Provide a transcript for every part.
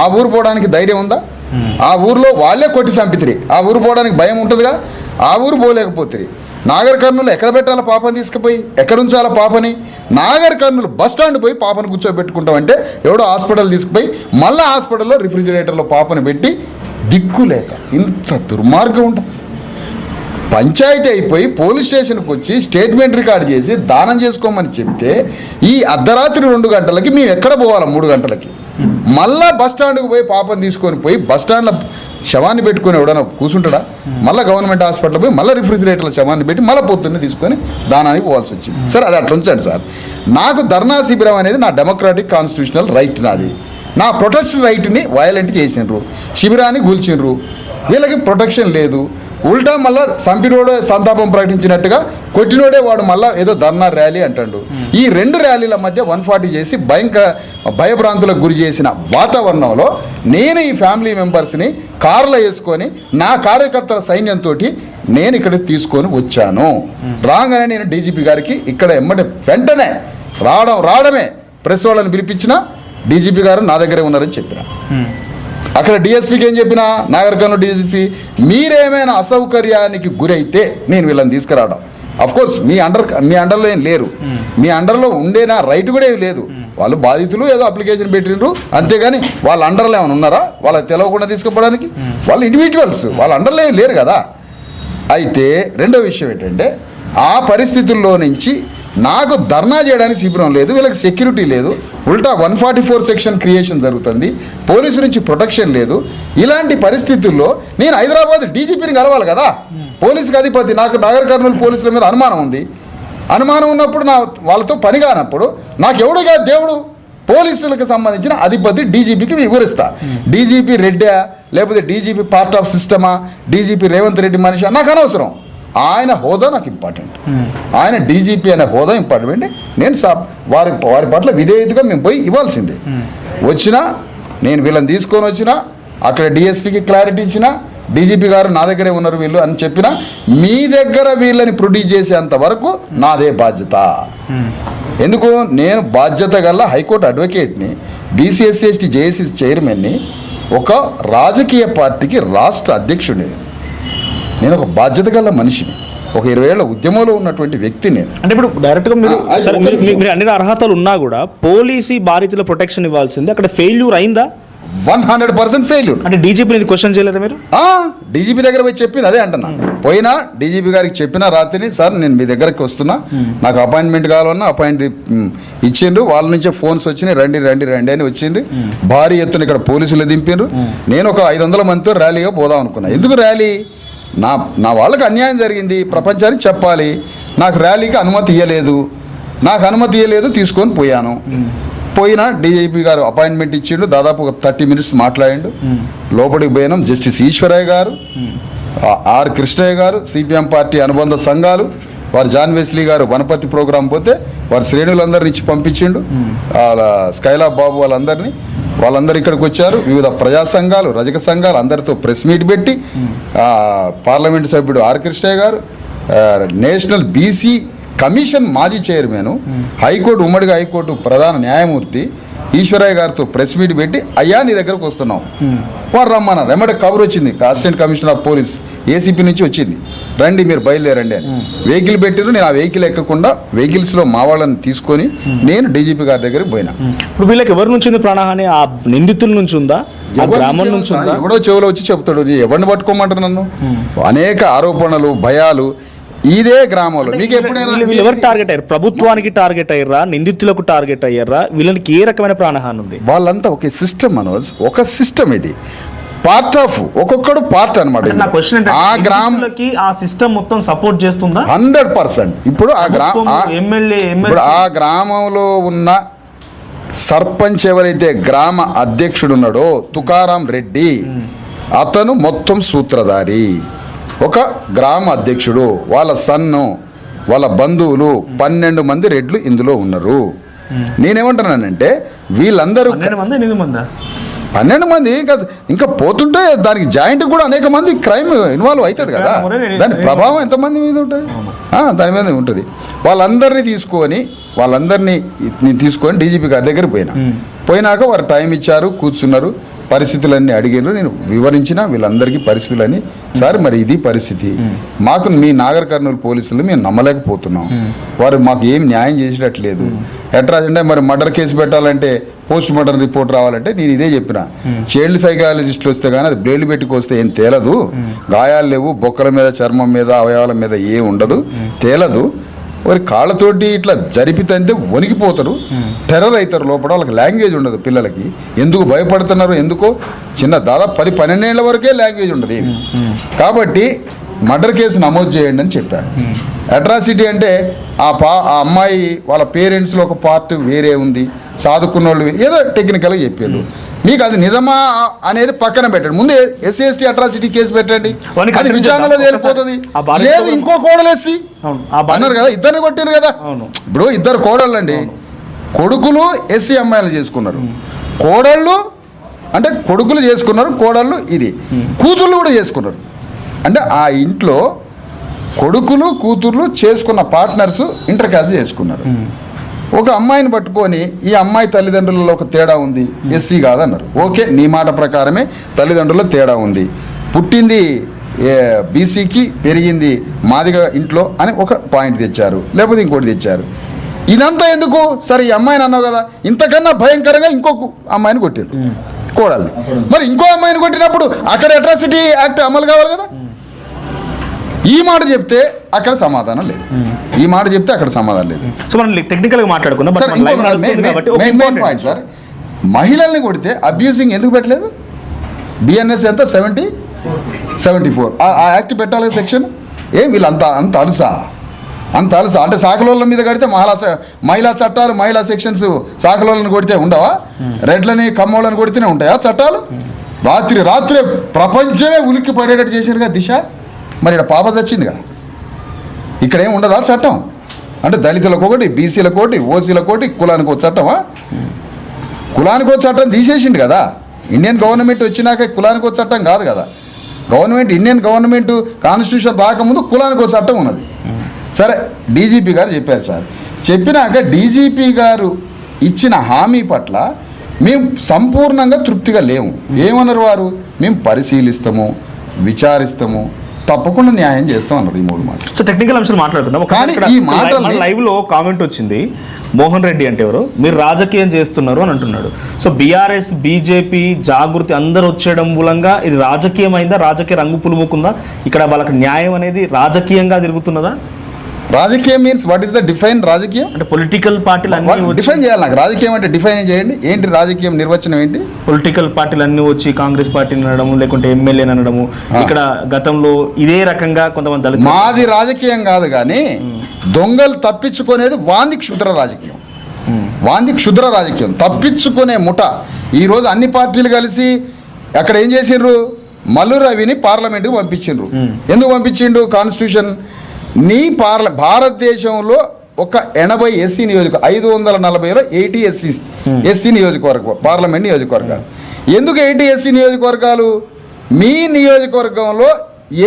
ఆ ఊరు పోవడానికి ధైర్యం ఉందా? ఆ ఊరిలో వాళ్ళే కొట్టి చంపితిరి, ఆ ఊరు పోవడానికి భయం ఉంటుందిగా, ఆ ఊరు పోలేకపోతుంది. నాగర్ కర్నూలు ఎక్కడ పెట్టాలా పాపని తీసుకుపోయి, ఎక్కడ ఉంచాలా పాపని? నాగర్ కర్నూలు బస్ స్టాండ్ పోయి పాపను కూర్చోబెట్టుకుంటామంటే ఎవడో హాస్పిటల్ తీసుకుపోయి మళ్ళీ హాస్పిటల్లో రిఫ్రిజిరేటర్లో పాపను పెట్టి దిక్కు లేక, ఇంత దుర్మార్గం ఉంటుంది. పంచాయతీ అయిపోయి పోలీస్ స్టేషన్కి వచ్చి స్టేట్మెంట్ రికార్డ్ చేసి దానం చేసుకోమని చెప్తే ఈ అర్ధరాత్రి 2 గంటలకి మేము ఎక్కడ పోవాలా? 3 గంటలకి మళ్ళా బస్ స్టాండ్కి పోయి పాపను తీసుకొని పోయి బస్ స్టాండ్లో శవాన్ని పెట్టుకొని ఎవడన్నా కూర్చుంటాడా? మళ్ళీ గవర్నమెంట్ హాస్పిటల్ పోయి మళ్ళీ రిఫ్రిజిరేటర్లో శవాన్ని పెట్టి మళ్ళీ పొద్దున్నే తీసుకొని దానానికి పోవాల్సి వచ్చింది. సార్ అది అట్లా ఉంచండి సార్. నాకు ధర్నా శిబిరం అనేది నా డెమోక్రాటిక్ కాన్స్టిట్యూషనల్ రైట్, నాది. నా ప్రొటెస్ట్ రైట్ని వయలెంట్ చేసిండ్రు, శిబిరాన్ని కూల్చిండ్రు. వీళ్ళకి ప్రొటెక్షన్ లేదు. ఉల్టా మళ్ళీ సంపినోడే సంతాపం ప్రకటించినట్టుగా కొట్టినోడే వాడు మళ్ళీ ఏదో ధర్నా ర్యాలీ అంటాడు. ఈ 2 ర్యాలీల మధ్య 140 చేసి భయభ్రాంతులకు గురి చేసిన వాతావరణంలో నేను ఈ ఫ్యామిలీ మెంబర్స్ని కార్లో వేసుకొని నా కార్యకర్తల సైన్యంతో నేను ఇక్కడికి తీసుకొని వచ్చాను. రాగానే నేను డీజీపీ గారికి ఇక్కడ వెంటనే రావడమే ప్రెస్ వాళ్ళని పిలిపించిన డీజీపీ గారు నా దగ్గరే ఉన్నారని చెప్పిన. అక్కడ డిఎస్పీకి ఏం చెప్పినా, నాగర్ కర్నూలు డీజీపీ, మీరేమైనా అసౌకర్యానికి గురైతే నేను వీళ్ళని తీసుకురావడం. అఫ్కోర్స్ మీ అండర్లో ఏం లేరు, మీ అండర్లో ఉండేనా రైట్ కూడా ఏం లేదు. వాళ్ళు బాధితులు ఏదో అప్లికేషన్ పెట్టిండ్రు అంతేగాని వాళ్ళ అండర్లో ఏమైనా ఉన్నారా? వాళ్ళకి తెలవకుండా తీసుకుపోవడానికి? వాళ్ళు ఇండివిజువల్స్, వాళ్ళ అండర్లో ఏం లేరు కదా. అయితే రెండో విషయం ఏంటంటే, ఆ పరిస్థితుల్లో నుంచి నాకు ధర్నా చేయడానికి శిబిరం లేదు, వీళ్ళకి సెక్యూరిటీ లేదు, ఉల్టా 144 సెక్షన్ క్రియేషన్ జరుగుతుంది, పోలీసు నుంచి ప్రొటెక్షన్ లేదు. ఇలాంటి పరిస్థితుల్లో నేను హైదరాబాద్ డీజీపీని కలవాలి కదా, పోలీసుకి అధిపతి. నాకు నాగర్ కర్నూలు పోలీసుల మీద అనుమానం ఉంది. అనుమానం ఉన్నప్పుడు వాళ్ళతో పని కానప్పుడు నాకు ఎవడుగా దేవుడు? పోలీసులకు సంబంధించిన అధిపతి డీజీపీకి వివరిస్తా. డీజీపీ రెడ్డా లేకపోతే డీజీపీ పార్ట్ ఆఫ్ సిస్టమా, డీజీపీ రేవంత్ రెడ్డి మనిషి నాకు అనవసరం. ఆయన హోదా నాకు ఇంపార్టెంట్, ఆయన డీజీపీ అనే హోదా ఇంపార్టెంట్. నేను వారి పట్ల విధేయతగా మేము పోయి ఇవ్వాల్సిందే. వచ్చినా నేను వీళ్ళని తీసుకొని వచ్చినా అక్కడ డిఎస్పీకి క్లారిటీ ఇచ్చినా, డీజీపీ గారు నా దగ్గరే ఉన్నారు వీళ్ళు అని చెప్పినా, మీ దగ్గర వీళ్ళని ప్రొడ్యూస్ చేసేంత వరకు నాదే బాధ్యత. ఎందుకు? నేను బాధ్యత గల హైకోర్టు అడ్వకేట్ని, బీసీఎస్సీ ఎస్టీ జేఏసీ చైర్మన్ని, ఒక రాజకీయ పార్టీకి రాష్ట్ర అధ్యక్షుడిని. నేను ఒక బాధ్యత గల మనిషిని, ఒక 20 ఏళ్ల ఉద్యమంలో ఉన్నటువంటి వ్యక్తి నేను. అంటే ఇప్పుడు డైరెక్ట్గా మీరు అన్ని అర్హతలు ఉన్నా కూడా పోలీసు బాధితుల ప్రొటెక్షన్ ఇవ్వాల్సింది, అక్కడ ఫెయిల్యూర్ అయిందా? 100% ఫెయిల్యూర్. అంటే డీజీపీని క్వశ్చన్ చేయలేదా మీరు? డీజీపీ దగ్గర పోయి చెప్పింది అదే అంటున్నా. పోయినా డీజీపీ గారికి చెప్పిన రాత్రిని, సార్ నేను మీ దగ్గరికి వస్తున్నా, నాకు అపాయింట్మెంట్ కావాలన్నా అపాయింట్ ఇచ్చిండ్రు. వాళ్ళ నుంచే ఫోన్స్ వచ్చినాయి, రండి రండి రండి అని వచ్చిండ్రు. భారీ ఎత్తున ఇక్కడ పోలీసులు దింపిండ్రు. నేను ఒక 500 మందితో ర్యాలీగా పోదాం అనుకున్నా. ఎందుకు ర్యాలీ? నా వాళ్ళకి అన్యాయం జరిగింది, ప్రపంచానికి చెప్పాలి. నాకు ర్యాలీకి అనుమతి ఇవ్వలేదు, తీసుకొని పోయాను. పోయినా డీజీపీ గారు అపాయింట్మెంట్ ఇచ్చిండు, దాదాపు ఒక 30 మినిట్స్ మాట్లాడిండు. లోపలికి పోయినాం. జస్టిస్ ఈశ్వరయ్య గారు, ఆర్ కృష్ణయ్య గారు, సిపిఎం పార్టీ అనుబంధ సంఘాలు, వారు జాన్ వెస్లీ గారు వనపర్తి ప్రోగ్రాం పోతే వారి శ్రేణులందరినీ ఇచ్చి పంపించిండు. స్కైలాబ్ బాబు వాళ్ళందరూ ఇక్కడికి వచ్చారు. వివిధ ప్రజా సంఘాలు, రజక సంఘాలు అందరితో ప్రెస్ మీట్ పెట్టి, పార్లమెంటు సభ్యుడు ఆర్ కృష్ణయ్య గారు, నేషనల్ బీసీ కమిషన్ మాజీ చైర్మన్, హైకోర్టు ఉమ్మడిగా హైకోర్టు ప్రధాన న్యాయమూర్తి ఈశ్వరయ్య గారితో ప్రెస్ మీట్ పెట్టి, అయ్యా నీ దగ్గరకు వస్తున్నాం, వారు రమ్మన్నారు. వెంబడే కబర్ వచ్చింది, assistant commissioner of police ACP నుంచి వచ్చింది, రండి మీరు బయలుదేరండి అని. వెహికల్ పెట్టిన నేను ఆ వెహికల్ ఎక్కకుండా వెహికల్స్లో మా వాళ్ళని తీసుకొని నేను డీజీపీ గారి దగ్గరికి పోయినా. ఇప్పుడు వీళ్ళకి ఎవరి నుంచి ఉంది ప్రాణహాని? ఆ నిందితుల నుంచి ఉందా, గ్రామం నుంచి ఉందా? ఎవడో చెవులో వచ్చి చెప్తాడు, ఎవరిని పట్టుకోమంటారు నన్ను? అనేక ఆరోపణలు, భయాలు. ఇదే గ్రామంలో మీకు ఎప్పుడైనా ఎవరు టార్గెట్ అయ్యారు? ప్రభుత్వానికి టార్గెట్ అయ్యారా, నిందితులకు టార్గెట్ అయ్యారా? వీళ్ళకి ఏ రకమైన ప్రాణహాని ఉంది? వాళ్ళంతా ఒక సిస్టమ్ మనోజ్, ఒక సిస్టమ్. ఇది పార్ట్ ఆఫ్, ఒక్కొక్కడు పార్ట్ అనమాట. ఆ గ్రామాలకి ఆ సిస్టమ్ మొత్తం సపోర్ట్ చేస్తుందా? 100%. ఇప్పుడు ఆ గ్రామంలో ఉన్న సర్పంచ్ ఎవరైతే గ్రామ అధ్యక్షుడు ఉన్నాడో తుకారాం రెడ్డి, అతను మొత్తం సూత్రధారి. ఒక గ్రామ అధ్యక్షుడు, వాళ్ళ సన్ను, వాళ్ళ బంధువులు 12 మంది రెడ్లు ఇందులో ఉన్నారు. నేనేమంటున్నానంటే వీళ్ళందరూ 12 మంది ఇంకా పోతుంటే దానికి జాయింట్ కూడా అనేక మంది క్రైమ్ ఇన్వాల్వ్ అవుతుంది కదా, దాని ప్రభావం ఎంతమంది మీద ఉంటుంది? దాని మీద ఉంటుంది. వాళ్ళందరినీ తీసుకొని డీజీపీ గారి దగ్గర పోయినాక వారు టైం ఇచ్చారు, కూర్చున్నారు. పరిస్థితులన్నీ అడిగారు, నేను వివరించిన వీళ్ళందరికీ పరిస్థితులని. సార్ మరి ఇది పరిస్థితి, మాకు మీ నాగర్ కర్నూలు పోలీసులు మేము నమ్మలేకపోతున్నాం, వారు మాకు ఏం న్యాయం చేసేటట్లేదు. ఎట్లా అంటే మరి మర్డర్ కేసు పెట్టాలంటే పోస్ట్ మార్టం రిపోర్ట్ రావాలంటే నేను ఇదే చెప్పిన, చైల్డ్ సైకాలజిస్టులు వస్తే కానీ అది బ్లేడ్లు పెట్టుకొస్తే ఏం తేలదు, గాయాలు లేవు, బొక్కల మీద చర్మం మీద అవయవాల మీద ఏం ఉండదు, తేలదు. వారి కాళ్ళతోటి ఇట్లా జరిపితే వణికిపోతారు, టెర్రర్ అవుతారు లోపల, వాళ్ళకి లాంగ్వేజ్ ఉండదు. పిల్లలకి ఎందుకు భయపడుతున్నారు, ఎందుకో చిన్న దాదాపు 10-12 ఏళ్ల వరకే లాంగ్వేజ్ ఉండదు ఏమి. కాబట్టి మర్డర్ కేసు నమోదు చేయండి అని చెప్పారు. అట్రాసిటీ అంటే ఆ అమ్మాయి వాళ్ళ పేరెంట్స్లో ఒక పార్ట్ వేరే ఉంది, సాదుకున్న వాళ్ళు ఏదో టెక్నికల్గా చెప్పారు. మీకు అది నిజమా అనేది పక్కన పెట్టండి, ముందు SC/ST అట్రాసిటీ కేసు పెట్టండి, అది విచారణలో తేలిపోతుంది. లేదు ఇంకో కోడలు ఎస్సీ అన్నారు కదా, ఇద్దరిని కొట్టారు కదా. ఇప్పుడు ఇద్దరు కోడళ్ళు అండి, కొడుకులు ఎస్సీ అమ్మాయిలు చేసుకున్నారు, కోడళ్ళు అంటే కొడుకులు చేసుకున్నారు, కోడళ్ళు ఇది కూతుర్లు కూడా చేసుకున్నారు. అంటే ఆ ఇంట్లో కొడుకులు కూతుర్లు చేసుకున్న పార్ట్నర్స్ ఇంటర్ క్యాస్ట్ చేసుకున్నారు. ఒక అమ్మాయిని పట్టుకొని ఈ అమ్మాయి తల్లిదండ్రులలో ఒక తేడా ఉంది, ఎస్సీ కాదన్నారు. ఓకే, నీ మాట ప్రకారమే తల్లిదండ్రుల తేడా ఉంది, పుట్టింది బీసీకి పెరిగింది మాదిగా ఇంట్లో అని ఒక పాయింట్ తెచ్చారు, లేకపోతే ఇంకోటి తెచ్చారు. ఇదంతా ఎందుకు? సరే ఈ అమ్మాయిని అన్నావు కదా, ఇంతకన్నా భయంకరంగా ఇంకొక అమ్మాయిని కొట్టారు కోడల్ని. మరి ఇంకో అమ్మాయిని కొట్టినప్పుడు అక్కడ అట్రాసిటీ యాక్ట్ అమలు కావాలి కదా. ఈ మాట చెప్తే అక్కడ సమాధానం లేదు, ఈ మాట చెప్తే అక్కడ సమాధానం లేదు. సో మనం టెక్నికల్గా మాట్లాడుకుందాం. మెయిన్ పాయింట్ సార్, మహిళల్ని కొడితే అబ్యూజింగ్ ఎందుకు పెట్టలేదు? BNS ఎంత 74 ఆ యాక్ట్ పెట్టాలి సెక్షన్. ఏం వీళ్ళు అంత అలుసా అంటే సాకలోళ్ళ మీద కడితే మహిళా చట్టాలు, మహిళా సెక్షన్స్ సాకలోళ్ళని కొడితే ఉండవా? రెడ్లని కమ్మోళ్ళని కొడితేనే ఉంటాయా చట్టాలు? రాత్రి ప్రపంచమే ఉలిక్కి పడేటట్టు చేశారుగా దిశ. మరి ఇక్కడ పాప చచ్చిందిగా, ఇక్కడ ఏం ఉండదా చట్టం? అంటే దళితులకు ఒకటి, బీసీలకు ఒకటి, ఓసీలకు ఒకటి, కులానికి ఒక చట్టమా? కులానికి ఒక చట్టం తీసేసిండు కదా. ఇండియన్ గవర్నమెంట్ వచ్చినాక కులానికి ఒక చట్టం కాదు కదా. ఇండియన్ గవర్నమెంట్ కాన్స్టిట్యూషన్ రాకముందు కులానికి ఒక చట్టం ఉన్నది. సరే, డీజీపీ గారు చెప్పారు సార్, చెప్పినాక డీజీపీ గారు ఇచ్చిన హామీ పట్ల మేము సంపూర్ణంగా తృప్తిగా లేము. ఏమన్నారు వారు? మేము పరిశీలిస్తాము, విచారిస్తాము, తప్పకుండా న్యాయం చేస్తాం అన్నారు. ఈ 3 మాటలు. సో టెక్నికల్ అంశాలు మాట్లాడుకుందాం. కానీ ఈ మాటలు లైవ్ లో కామెంట్ వచ్చింది, మోహన్ రెడ్డి అంటే ఎవరు, మీరు రాజకీయం చేస్తున్నారు అని అంటున్నాడు. సో బీఆర్ఎస్, బీజేపీ, జాగృతి అందరూ వచ్చేయడం మూలంగా ఇది రాజకీయం అయిందా? రాజకీయ రంగు పులుముకుందా? ఇక్కడ వాళ్ళకి న్యాయం అనేది రాజకీయంగా తిరుగుతున్నదా? రాజకీయం means what is the define? రాజకీయం అంటే పొలిటికల్ పార్టీలు అన్ని డిఫైన్ చేయాలి. నాకు రాజకీయం అంటే డిఫైన్ చేయండి. ఏంటి రాజకీయం నిర్వచనం ఏంటి? పొలిటికల్ పార్టీలు అన్ని వచ్చి కాంగ్రెస్ పార్టీని అనడము, లేకుంటే ఎమ్మెల్యేని అనడము. ఇక్కడ గతంలో ఇదే రకంగా కొంతమంది దళితులు. మాది రాజకీయం కాదు, కానీ దొంగలు తప్పించుకునేది వాంది క్షుద్ర రాజకీయం. తప్పించుకునే ముఠ ఈరోజు అన్ని పార్టీలు కలిసి అక్కడ ఏం చేసిండ్రు? మల్లు రవిని పార్లమెంట్కి పంపించిండ్రు. ఎందుకు పంపించిండు? కాన్స్టిట్యూషన్ భారతదేశంలో ఒక 80 ఎస్సీ నియోజకవర్గం, 540లో 80 ఎస్సీ నియోజకవర్గం, పార్లమెంట్ నియోజకవర్గాలు. ఎందుకు 80 ఎస్సీ నియోజకవర్గాలు? మీ నియోజకవర్గంలో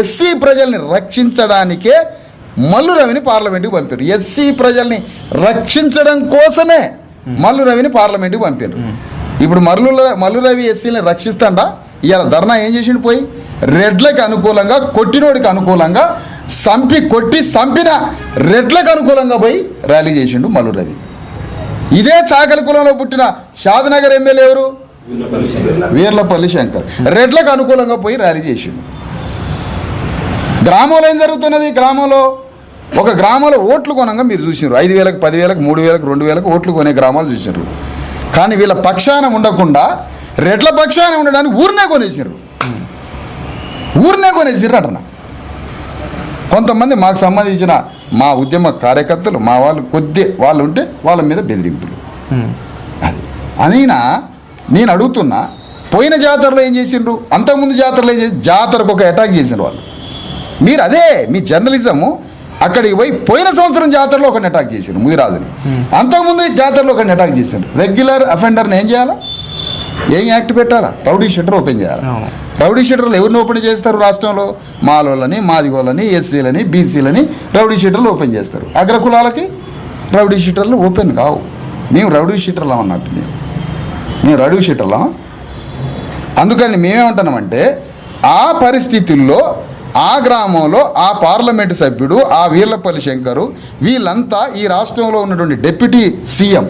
ఎస్సీ ప్రజల్ని రక్షించడానికే మల్లు రవిని పార్లమెంట్కి పంపారు. ఎస్సీ ప్రజల్ని రక్షించడం కోసమే మల్లు రవిని పార్లమెంట్కి పంపారు. ఇప్పుడు మల్లు రవి ఎస్సీని రక్షిస్తాడా? ఇవాళ ధర్నా ఏం చేసిండు? పోయి రెడ్లకు అనుకూలంగా, కొట్టినోడికి అనుకూలంగా, చంపిన రెడ్లకు అనుకూలంగా పోయి ర్యాలీ చేసిండు మల్లు రవి. ఇదే చాకలి కులంలో పుట్టిన షాద్నగర్ ఎమ్మెల్యే ఎవరు? వీర్లపల్లి శంకర్. రెడ్లకు అనుకూలంగా పోయి ర్యాలీ చేసిండు. గ్రామంలో ఏం జరుగుతున్నది? ఒక గ్రామంలో ఓట్లు కొనంగా మీరు చూసినారు. 5,000, 10,000, 3,000, 2,000 ఓట్లు కొనే గ్రామాలు చూసినారు. కానీ వీళ్ళ పక్షాన ఉండకుండా రెడ్ల పక్షాన ఉండడానికి ఊరినే కొనేసారు అటన. కొంతమంది మాకు సంబంధించిన మా ఉద్యమ కార్యకర్తలు, మా వాళ్ళు ఉంటే వాళ్ళ మీద బెదిరింపులు. అయినా నేను అడుగుతున్నా, పోయిన జాతరలో ఏం చేసిండ్రు? అంతకుముందు జాతరలో ఏం చేసి జాతరకు ఒక అటాక్ చేసిండ్రు వాళ్ళు. మీరు అదే మీ జర్నలిజము. అక్కడికి పోయిన సంవత్సరం జాతరలో ఒకరిని అటాక్ చేశారు, ముదిరాజుని. అంతకుముందు జాతరలో ఒకరిని అటాక్ చేశారు. రెగ్యులర్ అఫెండర్ని ఏం చేయాలా? ఏం యాక్ట్ పెట్టాలా? రౌడీ షీటర్ ఓపెన్ చేయాలి. రౌడీ షీటర్లు ఎవరిని ఓపెన్ చేస్తారు రాష్ట్రంలో? మాలోళ్ళని, మాదిగోళ్ళని, ఎస్సీలని, బీసీలని రౌడీ షీటర్లు ఓపెన్ చేస్తారు. అగ్రకులాలకి రౌడీ షీటర్లు ఓపెన్ కావు. మేము రౌడీ షీటర్లం అన్నట్టు. మేము రౌడీ షీటర్లం. అందుకని మేమేమంటున్నామంటే ఆ పరిస్థితుల్లో ఆ గ్రామంలో ఆ పార్లమెంటు సభ్యుడు ఆ వీర్లపల్లి శంకరు వీళ్ళంతా ఈ రాష్ట్రంలో ఉన్నటువంటి డిప్యూటీ సీఎం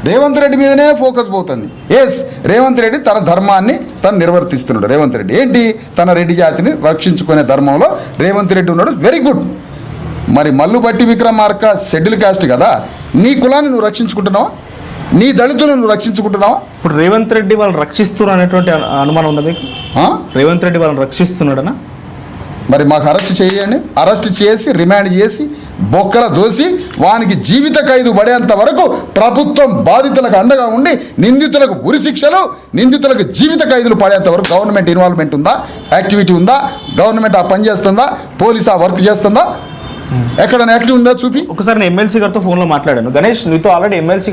రేవంత్ రెడ్డి మీదనే ఫోకస్ పోతుంది. ఎస్, రేవంత్ రెడ్డి తన ధర్మాన్ని తను నిర్వర్తిస్తున్నాడు. రేవంత్ రెడ్డి ఏంటి, తన రెడ్డి జాతిని రక్షించుకునే ధర్మంలో రేవంత్ రెడ్డి ఉన్నాడు. Very good. మరి మల్లుబట్టి విక్రమార్క షెడ్యూల్ కాస్ట్ కదా, నీ కులాన్ని నువ్వు రక్షించుకుంటున్నావా, నీ దళితులను నువ్వు రక్షించుకుంటున్నావా? ఇప్పుడు రేవంత్ రెడ్డి వాళ్ళు రక్షిస్తున్నారు అనేటువంటి అనుమానం ఉందా మీకు? రేవంత్ రెడ్డి వాళ్ళని రక్షిస్తున్నాడనా? మరి మాకు అరెస్ట్ చేయండి, అరెస్ట్ చేసి రిమాండ్ చేసి బొక్కల దోసి వానికి జీవిత ఖైదు పడేంత వరకు ప్రభుత్వం బాధితులకు అండగా ఉండి నిందితులకు ఉరి శిక్షలు, నిందితులకు జీవిత ఖైదులు పడేంత వరకు గవర్నమెంట్ ఇన్వాల్వ్మెంట్ ఉందా, యాక్టివిటీ ఉందా, గవర్నమెంట్ ఆ పని చేస్తుందా, పోలీస్ ఆ వర్క్ చేస్తుందా, ఎక్కడైనా యాక్టివ్ ఉందా చూపి. ఒకసారి నేను ఎమ్మెల్సీ గారితో ఫోన్లో మాట్లాడాను. గణేష్, నీతో ఆల్రెడీ ఎమ్మెల్సీ గారు